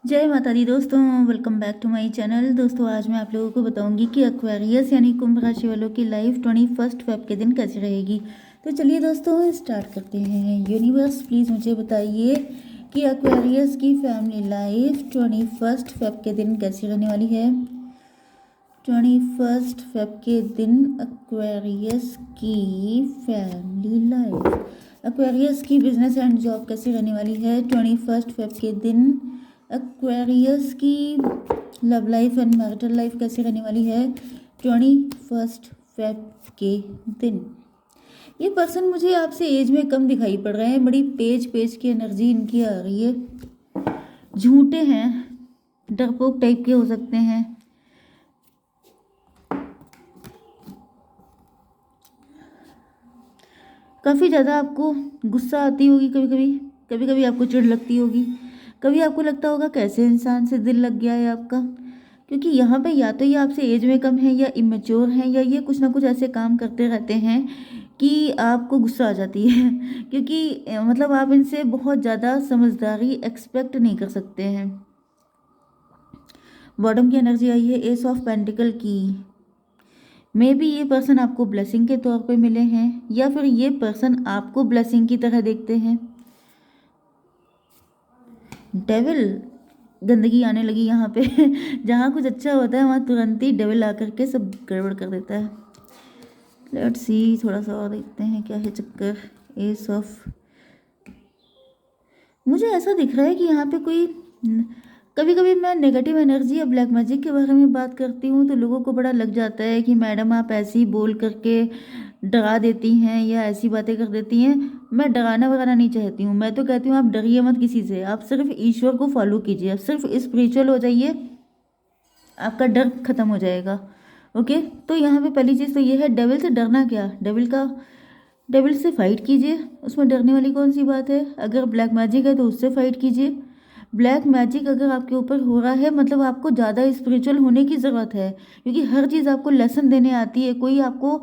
जय माता दी दोस्तों, welcome back to my channel. दोस्तों आज मैं आप लोगों को बताऊंगी कि एक्वेरियस यानी कुंभ राशि वालों की लाइफ 21 फेब के दिन कैसी रहेगी। तो चलिए दोस्तों स्टार्ट करते हैं। यूनिवर्स प्लीज़ मुझे बताइए कि एक्वेरियस की फैमिली लाइफ 21 फेब के दिन कैसी रहने वाली है। 21 फेब के दिन एक्वेरियस की फैमिली लाइफ, एक्वेरियस की बिजनेस एंड जॉब कैसी रहने वाली है। 21 फेब के दिन एक्वेरियस की love life and marital life कैसी रहने वाली है। 21 फेब के दिन ये पर्सन मुझे आपसे एज में कम दिखाई पड़ रहे हैं। बड़ी पेज पेज की एनर्जी इनकी आ रही है। झूठे हैं, डरपोक टाइप के हो सकते हैं। काफ़ी ज़्यादा आपको गुस्सा आती होगी, कभी कभी आपको चिढ़ लगती होगी, कभी आपको लगता होगा कैसे इंसान से दिल लग गया है आपका। क्योंकि यहाँ पे या तो ये आपसे एज में कम है या इमेच्योर हैं या ये कुछ ना कुछ ऐसे काम करते रहते हैं कि आपको गुस्सा आ जाती है। क्योंकि मतलब आप इनसे बहुत ज़्यादा समझदारी एक्सपेक्ट नहीं कर सकते हैं। बॉटम की एनर्जी आई है एस ऑफ पेंटिकल की। मे बी ये पर्सन आपको ब्लेसिंग के तौर पे मिले हैं या फिर ये पर्सन आपको ब्लेसिंग की तरह देखते हैं। डेविल, गंदगी आने लगी यहाँ पे। जहाँ कुछ अच्छा होता है वहाँ तुरंत ही डेविल आकर के सब गड़बड़ कर देता है। लेट्स सी, थोड़ा सा और देखते हैं क्या है चक्कर। एस ऑफ, मुझे ऐसा दिख रहा है कि यहाँ पे कोई, कभी कभी मैं नेगेटिव एनर्जी या ब्लैक मैजिक के बारे में बात करती हूँ तो लोगों को बड़ा लग जाता है कि मैडम आप ऐसे ही बोल करके डरा देती हैं या ऐसी बातें कर देती हैं। मैं डराना वगैरह नहीं चाहती हूँ। मैं तो कहती हूँ आप डरिए मत किसी से, आप सिर्फ ईश्वर को फॉलो कीजिए, आप सिर्फ स्पिरिचुअल हो जाइए, आपका डर खत्म हो जाएगा। ओके, तो यहाँ पे पहली चीज़ तो ये है, डेविल से डरना क्या, डेविल से फाइट कीजिए, उसमें डरने वाली कौन सी बात है। अगर ब्लैक मैजिक है तो उससे फाइट कीजिए। ब्लैक मैजिक अगर आपके ऊपर हो रहा है मतलब आपको ज़्यादा स्पिरिचुअल होने की ज़रूरत है, क्योंकि हर चीज़ आपको लेसन देने आती है, कोई आपको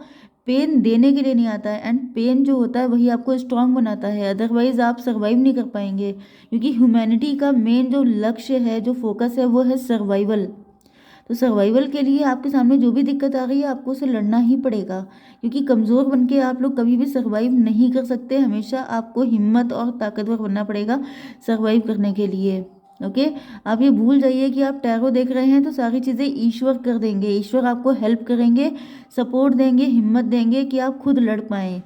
पेन देने के लिए नहीं आता है। एंड पेन जो होता है वही आपको स्ट्रांग बनाता है, अदरवाइज आप सर्वाइव नहीं कर पाएंगे। क्योंकि ह्यूमैनिटी का मेन जो लक्ष्य है, जो फोकस है, वो है सर्वाइवल। तो सर्वाइवल के लिए आपके सामने जो भी दिक्कत आ रही है आपको उसे लड़ना ही पड़ेगा, क्योंकि कमज़ोर बन के आप लोग कभी भी सर्वाइव नहीं कर सकते। हमेशा आपको हिम्मत और ताकतवर बनना पड़ेगा सर्वाइव करने के लिए। ओके, आप ये भूल जाइए कि आप टैरो देख रहे हैं तो सारी चीज़ें ईश्वर कर देंगे। ईश्वर आपको हेल्प करेंगे, सपोर्ट देंगे, हिम्मत देंगे कि आप खुद लड़ पाएँ।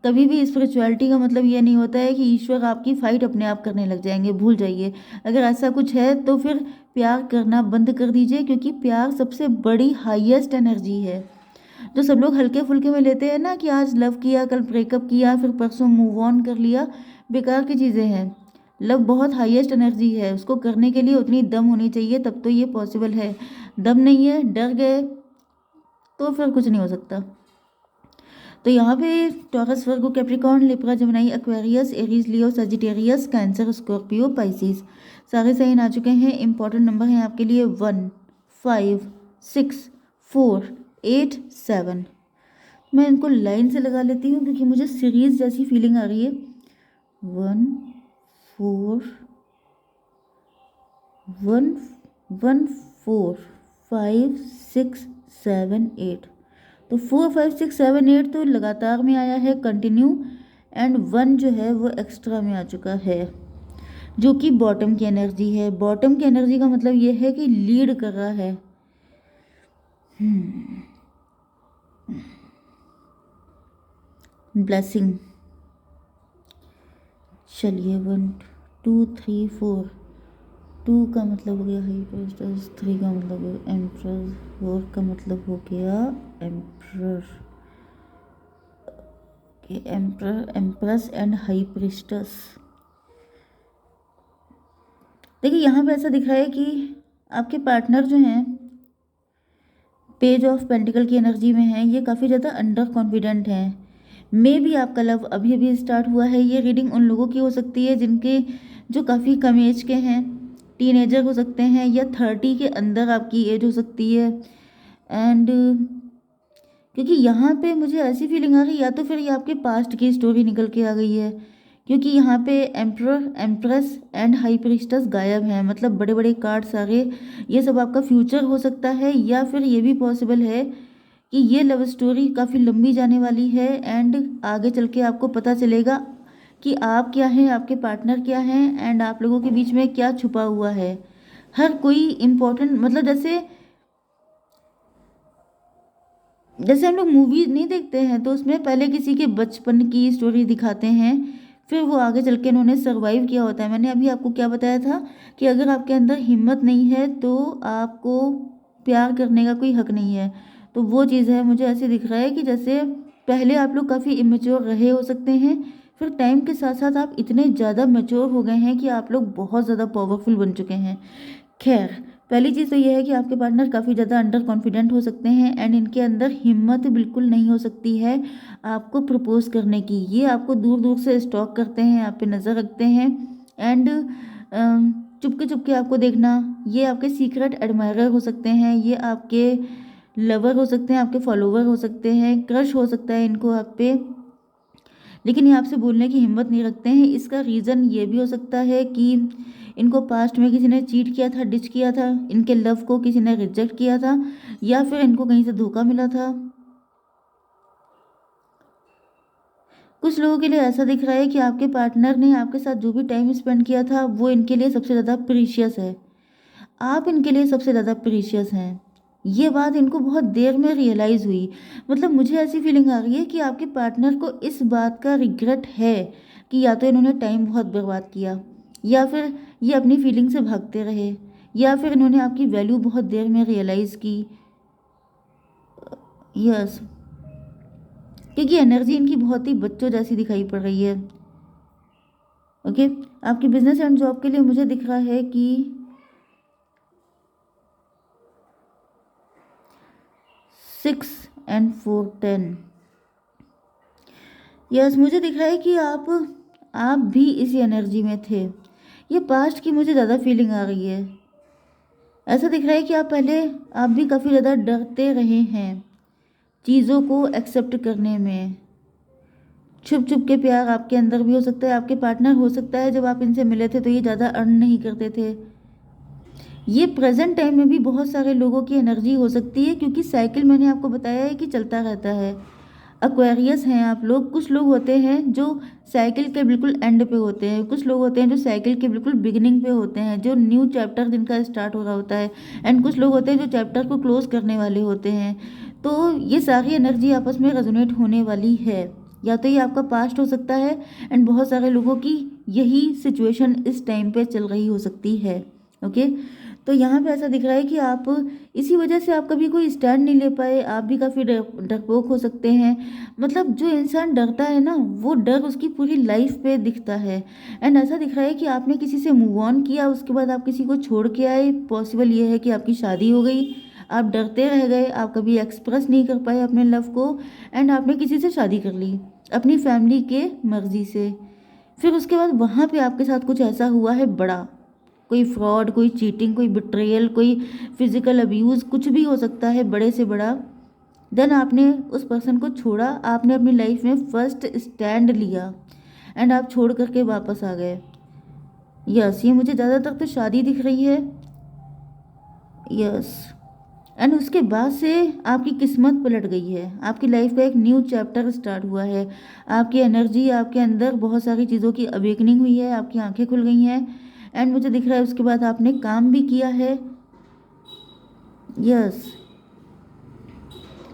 कभी भी स्पिरिचुअलिटी का मतलब ये नहीं होता है कि ईश्वर आपकी फाइट अपने आप करने लग जाएंगे, भूल जाइए। अगर ऐसा कुछ है तो फिर प्यार करना बंद कर दीजिए, क्योंकि प्यार सबसे बड़ी हाईएस्ट एनर्जी है। जो सब लोग हल्के फुल्के में लेते हैं ना कि आज लव किया, कल ब्रेकअप किया, फिर परसों मूव ऑन कर लिया, बेकार की चीज़ें हैं। लव बहुत हाईएस्ट एनर्जी है, उसको करने के लिए उतनी दम होनी चाहिए, तब तो ये पॉसिबल है। दम नहीं है, डर गए तो फिर कुछ नहीं हो सकता। तो यहाँ पे Taurus, Virgo, Capricorn, Libra, Gemini, Aquarius, Aries, Leo, Sagittarius, Cancer, Scorpio, Pisces सारे साइन आ चुके हैं। इंपॉर्टेंट नंबर हैं आपके लिए 1, 5, 6, 4, 8, 7। मैं इनको लाइन से लगा लेती हूँ क्योंकि मुझे सीरीज जैसी फीलिंग आ रही है। 1, 4, 1, 1, 4, 5, 6, 7, 8। तो 4, 5, 6, 7, 8 तो लगातार में आया है, कंटिन्यू। एंड 1 जो है वो एक्स्ट्रा में आ चुका है, जो कि बॉटम की एनर्जी है। बॉटम की एनर्जी का मतलब ये है कि लीड कर रहा है। ब्लेसिंग, चलिए 1, 2, 3, 4। 2 का मतलब हो गया हाई प्रिस्टेस, 3 का मतलब हो गया एम्प्रर, 4 का मतलब हो गया emperor, emperor, empress and high priestess. देखिए यहाँ पे ऐसा दिख रहा है कि आपके पार्टनर जो हैं पेज ऑफ पेंटिकल की एनर्जी में हैं, ये काफ़ी ज़्यादा अंडर कॉन्फिडेंट हैं। मे भी आपका लव अभी अभी स्टार्ट हुआ है। ये रीडिंग उन लोगों की हो सकती है जिनके जो काफ़ी कम एज के हैं, टीनेजर हो सकते हैं या 30 के अंदर आपकी एज हो सकती है। एंड क्योंकि यहाँ पे मुझे ऐसी फीलिंग आ रही है, या तो फिर ये आपके पास्ट की स्टोरी निकल के आ गई है क्योंकि यहाँ पे एम्प्रर, एम्प्रेस एंड हाई प्रीस्टस गायब हैं, मतलब बड़े बड़े कार्ड सारे, ये सब आपका फ्यूचर हो सकता है, या फिर ये भी पॉसिबल है कि ये लव स्टोरी काफ़ी लंबी जाने वाली है एंड आगे चल के आपको पता चलेगा कि आप क्या हैं, आपके पार्टनर क्या हैं एंड आप लोगों के बीच में क्या छुपा हुआ है। हर कोई इम्पोर्टेंट, मतलब जैसे जैसे हम लोग मूवी नहीं देखते हैं तो उसमें पहले किसी के बचपन की स्टोरी दिखाते हैं, फिर वो आगे चल के उन्होंने सर्वाइव किया होता है। मैंने अभी आपको क्या बताया था कि अगर आपके अंदर हिम्मत नहीं है तो आपको प्यार करने का कोई हक नहीं है। तो वो चीज़ है, मुझे ऐसे दिख रहा है कि जैसे पहले आप लोग काफ़ी इमेच्योर रहे हो सकते हैं, फिर टाइम के साथ साथ आप इतने ज़्यादा मैच्योर हो गए हैं कि आप लोग बहुत ज़्यादा पावरफुल बन चुके हैं। खैर, पहली चीज़ तो यह है कि आपके पार्टनर काफ़ी ज़्यादा अंडर कॉन्फिडेंट हो सकते हैं एंड इनके अंदर हिम्मत बिल्कुल नहीं हो सकती है आपको प्रपोज करने की। ये आपको दूर दूर से स्टॉक करते हैं, आप पे नज़र रखते हैं एंड चुपके चुपके आपको देखना। ये आपके सीक्रेट एडमायरर हो सकते हैं, ये आपके लवर हो सकते हैं, आपके फॉलोवर हो सकते हैं, क्रश हो सकता है इनको आप पे, लेकिन ये आपसे बोलने की हिम्मत नहीं रखते हैं। इसका रीज़न ये भी हो सकता है कि इनको पास्ट में किसी ने चीट किया था, डिच किया था, इनके लव को किसी ने रिजेक्ट किया था, या फिर इनको कहीं से धोखा मिला था। कुछ लोगों के लिए ऐसा दिख रहा है कि आपके पार्टनर ने आपके साथ जो भी टाइम स्पेंड किया था वो इनके लिए सबसे ज़्यादा प्रीशियस है। आप इनके लिए सबसे ज़्यादा प्रीशियस हैं। ये बात इनको बहुत देर में रियलाइज़ हुई। मतलब मुझे ऐसी फीलिंग आ रही है कि आपके पार्टनर को इस बात का रिग्रेट है कि या तो इन्होंने टाइम बहुत बर्बाद किया, या फिर ये अपनी फीलिंग से भागते रहे, या फिर इन्होंने आपकी वैल्यू बहुत देर में रियलाइज़ की। यस, क्योंकि एनर्जी इनकी बहुत ही बच्चों जैसी दिखाई पड़ रही है। ओके, आपकी बिजनेस एंड जॉब के लिए मुझे दिख रहा है कि 6 and 4 10। यस, मुझे दिख रहा है कि आप भी इसी एनर्जी में थे। ये पास्ट की मुझे ज़्यादा फीलिंग आ रही है। ऐसा दिख रहा है कि आप भी काफ़ी ज़्यादा डरते रहे हैं चीज़ों को एक्सेप्ट करने में। छुप छुप के प्यार आपके अंदर भी हो सकता है। आपके पार्टनर हो सकता है जब आप इनसे मिले थे तो ये ज़्यादा अर्न नहीं करते थे। ये प्रेजेंट टाइम में भी बहुत सारे लोगों की एनर्जी हो सकती है, क्योंकि साइकिल मैंने आपको बताया है कि चलता रहता है। एक्वेरियस हैं आप लोग। कुछ लोग होते हैं जो साइकिल के बिल्कुल एंड पे होते हैं, कुछ लोग होते हैं जो साइकिल के बिल्कुल बिगिनिंग पे होते हैं, जो न्यू चैप्टर जिनका स्टार्ट हो रहा होता है, एंड कुछ लोग होते हैं जो चैप्टर को क्लोज करने वाले होते हैं। तो ये सारी एनर्जी आपस में रेजोनेट होने वाली है। या तो ये आपका पास्ट हो सकता है एंड बहुत सारे लोगों की यही सिचुएशन इस टाइम पे चल रही हो सकती है। ओके, तो यहाँ पे ऐसा दिख रहा है कि आप इसी वजह से आप कभी कोई स्टैंड नहीं ले पाए। आप भी काफ़ी डरपोक हो सकते हैं। मतलब जो इंसान डरता है ना, वो डर उसकी पूरी लाइफ पे दिखता है। एंड ऐसा दिख रहा है कि आपने किसी से मूव ऑन किया, उसके बाद आप किसी को छोड़ के आए। पॉसिबल ये है कि आपकी शादी हो गई, आप डरते रह गए, आप कभी एक्सप्रेस नहीं कर पाए अपने लव को, एंड आपने किसी से शादी कर ली अपनी फैमिली के मर्जी से। फिर उसके बाद वहाँ पे आपके साथ कुछ ऐसा हुआ है बड़ा, कोई फ्रॉड, कोई चीटिंग, कोई बिट्रेयल, कोई फिजिकल अब्यूज़, कुछ भी हो सकता है बड़े से बड़ा। देन आपने उस पर्सन को छोड़ा, आपने अपनी लाइफ में फर्स्ट स्टैंड लिया एंड आप छोड़ करके वापस आ गए। यस, ये मुझे ज़्यादातर तो शादी दिख रही है। यस, एंड उसके बाद से आपकी किस्मत पलट गई है, आपकी लाइफ का एक न्यू चैप्टर स्टार्ट हुआ है। आपकी एनर्जी, आपके अंदर बहुत सारी चीज़ों की अवेकनिंग हुई है, आपकी आंखें खुल गई हैं एंड मुझे दिख रहा है उसके बाद आपने काम भी किया है। यस,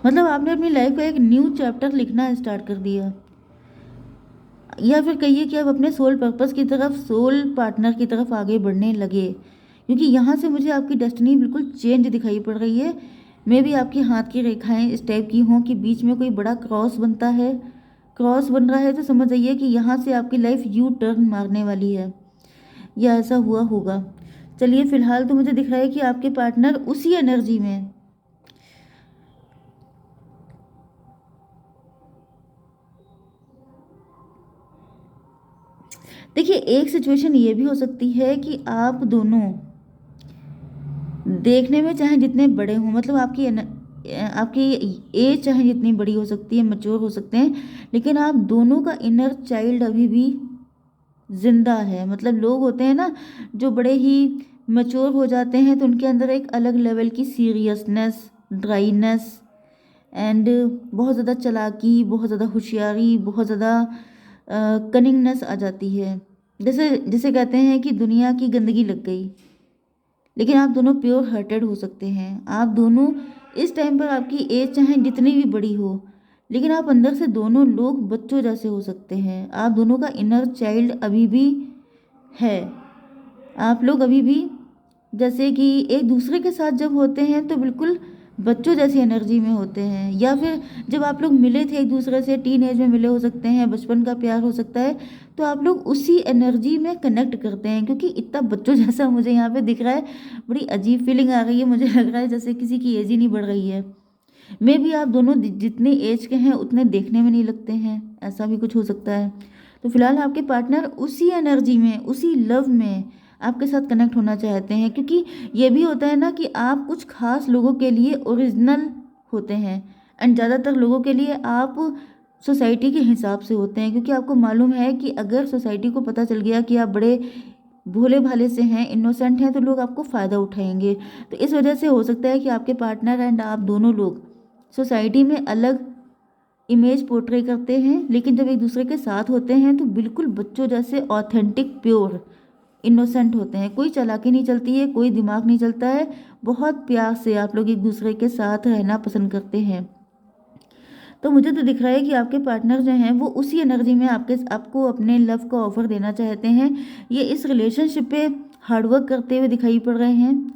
मतलब आपने अपनी लाइफ का एक न्यू चैप्टर लिखना स्टार्ट कर दिया, या फिर कहिए कि आप अपने सोल पर्पस की तरफ, सोल पार्टनर की तरफ आगे बढ़ने लगे। क्योंकि यहाँ से मुझे आपकी डेस्टिनी बिल्कुल चेंज दिखाई पड़ रही है। मे भी आपके हाथ की रेखाएं इस टाइप की हों कि बीच में कोई बड़ा क्रॉस बनता है। क्रॉस बन रहा है तो समझ जाइए कि यहाँ से आपकी लाइफ यू टर्न मारने वाली है, या ऐसा हुआ होगा। चलिए, फिलहाल तो मुझे दिख रहा है कि आपके पार्टनर उसी एनर्जी में। देखिए, एक सिचुएशन ये भी हो सकती है कि आप दोनों देखने में चाहे जितने बड़े हों, मतलब आपकी एज चाहे जितनी बड़ी हो सकती है, मैच्योर हो सकते हैं, लेकिन आप दोनों का इनर चाइल्ड अभी भी जिंदा है। मतलब लोग होते हैं ना जो बड़े ही मैच्योर हो जाते हैं तो उनके अंदर एक अलग लेवल की सीरियसनेस, ड्राइनेस एंड बहुत ज़्यादा चालाकी, बहुत ज़्यादा होशियारी, बहुत ज़्यादा कनिंगनेस आ जाती है। जैसे जैसे कहते हैं कि दुनिया की गंदगी लग गई, लेकिन आप दोनों प्योर हार्टेड हो सकते हैं। आप दोनों इस टाइम पर आपकी एज चाहे जितनी भी बड़ी हो, लेकिन आप अंदर से दोनों लोग बच्चों जैसे हो सकते हैं। आप दोनों का इनर चाइल्ड अभी भी है। आप लोग अभी भी जैसे कि एक दूसरे के साथ जब होते हैं तो बिल्कुल बच्चों जैसी एनर्जी में होते हैं, या फिर जब आप लोग मिले थे एक दूसरे से, टीन एज में मिले हो सकते हैं, बचपन का प्यार हो सकता है, तो आप लोग उसी एनर्जी में कनेक्ट करते हैं। क्योंकि इतना बच्चों जैसा मुझे यहाँ पे दिख रहा है, बड़ी अजीब फीलिंग आ रही है, मुझे लग रहा है जैसे किसी की एज ही नहीं बढ़ रही है। मे भी आप दोनों जितने एज के हैं उतने देखने में नहीं लगते हैं, ऐसा भी कुछ हो सकता है। तो फिलहाल आपके पार्टनर उसी एनर्जी में, उसी लव में आपके साथ कनेक्ट होना चाहते हैं। क्योंकि ये भी होता है ना कि आप कुछ खास लोगों के लिए ओरिजिनल होते हैं, एंड ज़्यादातर लोगों के लिए आप सोसाइटी के हिसाब से होते हैं। क्योंकि आपको मालूम है कि अगर सोसाइटी को पता चल गया कि आप बड़े भोले भाले से हैं, इनोसेंट हैं, तो लोग आपको फ़ायदा उठाएंगे। तो इस वजह से हो सकता है कि आपके पार्टनर एंड आप दोनों लोग सोसाइटी में अलग इमेज पोर्ट्रे करते हैं, लेकिन जब एक दूसरे के साथ होते हैं तो बिल्कुल बच्चों जैसे ऑथेंटिक, प्योर, इनोसेंट होते हैं। कोई चालाकी नहीं चलती है, कोई दिमाग नहीं चलता है। बहुत प्यार से आप लोग एक दूसरे के साथ रहना पसंद करते हैं। तो मुझे तो दिख रहा है कि आपके पार्टनर जो हैं वो उसी एनर्जी में आपको अपने लव का ऑफर देना चाहते हैं। ये इस रिलेशनशिप पे हार्डवर्क करते हुए दिखाई पड़ रहे हैं।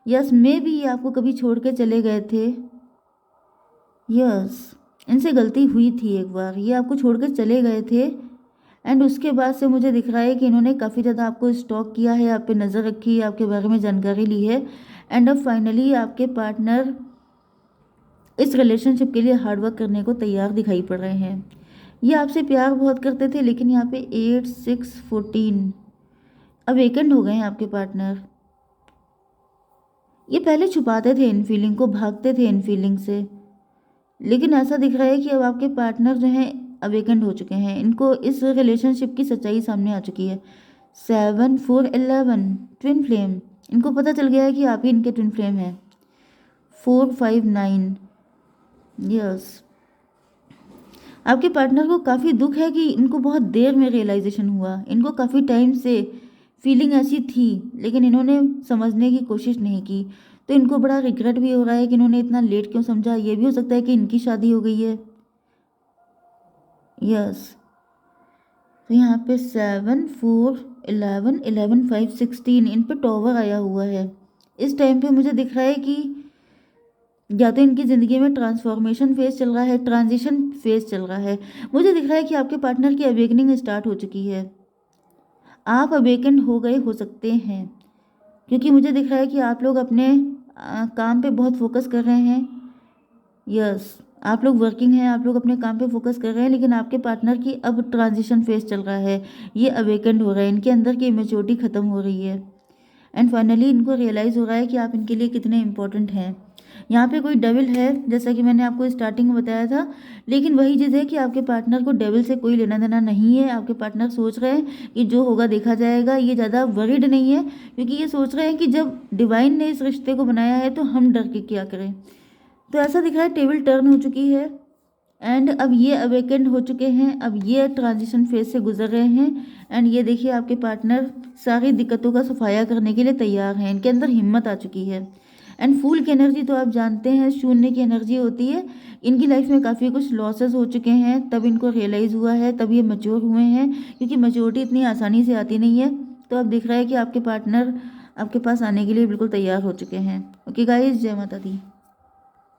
यस, मे भी ये आपको कभी छोड़ के चले गए थे। यस, इनसे गलती हुई थी एक बार, ये आपको छोड़कर चले गए थे, एंड उसके बाद से मुझे दिख रहा है कि इन्होंने काफ़ी ज़्यादा आपको स्टॉक किया है, आप पे नज़र रखी है, आपके बारे में जानकारी ली है, एंड अब फाइनली आपके पार्टनर इस रिलेशनशिप के लिए हार्डवर्क करने को तैयार दिखाई पड़ रहे हैं। ये आपसे प्यार बहुत करते थे, लेकिन यहाँ पे 8, 6, 14 अब वेकेंट हो गए हैं आपके पार्टनर। ये पहले छुपाते थे इन फीलिंग को, भागते थे इन फीलिंग से, लेकिन ऐसा दिख रहा है कि अब आपके पार्टनर जो हैं अवेकेंड हो चुके हैं। इनको इस रिलेशनशिप की सच्चाई सामने आ चुकी है। 7, 4, 11 ट्विन फ्लेम, इनको पता चल गया है कि आप ही इनके ट्विन फ्लेम हैं। 4, 5, 9 यस, आपके पार्टनर को काफ़ी दुख है कि इनको बहुत देर में रियलाइजेशन हुआ। इनको काफ़ी टाइम से फीलिंग ऐसी थी, लेकिन इन्होंने समझने की कोशिश नहीं की। तो इनको बड़ा रिग्रेट भी हो रहा है कि इन्होंने इतना लेट क्यों समझा। ये भी हो सकता है कि इनकी शादी हो गई है। यस, तो यहाँ पे 7, 4, 11, 11, 5, 16 इन पे टॉवर आया हुआ है। इस टाइम पे मुझे दिख रहा है कि या तो इनकी ज़िंदगी में ट्रांसफॉर्मेशन फेज चल रहा है, ट्रांजिशन फेज चल रहा है। मुझे दिख रहा है कि आपके पार्टनर की अवेकनिंग स्टार्ट हो चुकी है। आप अवेकन हो गए हो सकते हैं, क्योंकि मुझे दिख रहा है कि आप लोग अपने काम पे बहुत फोकस कर रहे हैं। यस, आप लोग वर्किंग हैं, आप लोग अपने काम पे फोकस कर रहे हैं, लेकिन आपके पार्टनर की अब ट्रांजिशन फेज चल रहा है। ये अवेकेंड हो रहा है, इनके अंदर की इमेच्योरिटी ख़त्म हो रही है, एंड फाइनली इनको रियलाइज़ हो रहा है कि आप इनके लिए कितने इंपॉर्टेंट हैं। यहाँ पे कोई डेविल है, जैसा कि मैंने आपको स्टार्टिंग में बताया था, लेकिन वही चीज़ है कि आपके पार्टनर को डेविल से कोई लेना देना नहीं है। आपके पार्टनर सोच रहे हैं कि जो होगा देखा जाएगा। ये ज़्यादा वरीड नहीं है, क्योंकि ये सोच रहे हैं कि जब डिवाइन ने इस रिश्ते को बनाया है तो हम डर के क्या करें। तो ऐसा दिख रहा है टेबल टर्न हो चुकी है, एंड अब ये अवेकेंड हो चुके हैं। अब ये ट्रांजिशन फेज से गुजर रहे हैं, एंड ये देखिए आपके पार्टनर सारी दिक्कतों का सफाया करने के लिए तैयार हैं। इनके अंदर हिम्मत आ चुकी है, एंड फूल की एनर्जी तो आप जानते हैं शून्य की एनर्जी होती है। इनकी लाइफ में काफ़ी कुछ लॉसेस हो चुके हैं, तब इनको रियलाइज़ हुआ है, तब ये मैच्योर हुए हैं, क्योंकि मैच्योरिटी इतनी आसानी से आती नहीं है। तो अब दिख रहा है कि आपके पार्टनर आपके पास आने के लिए बिल्कुल तैयार हो चुके हैं। ओके गाइस, जय माता दी।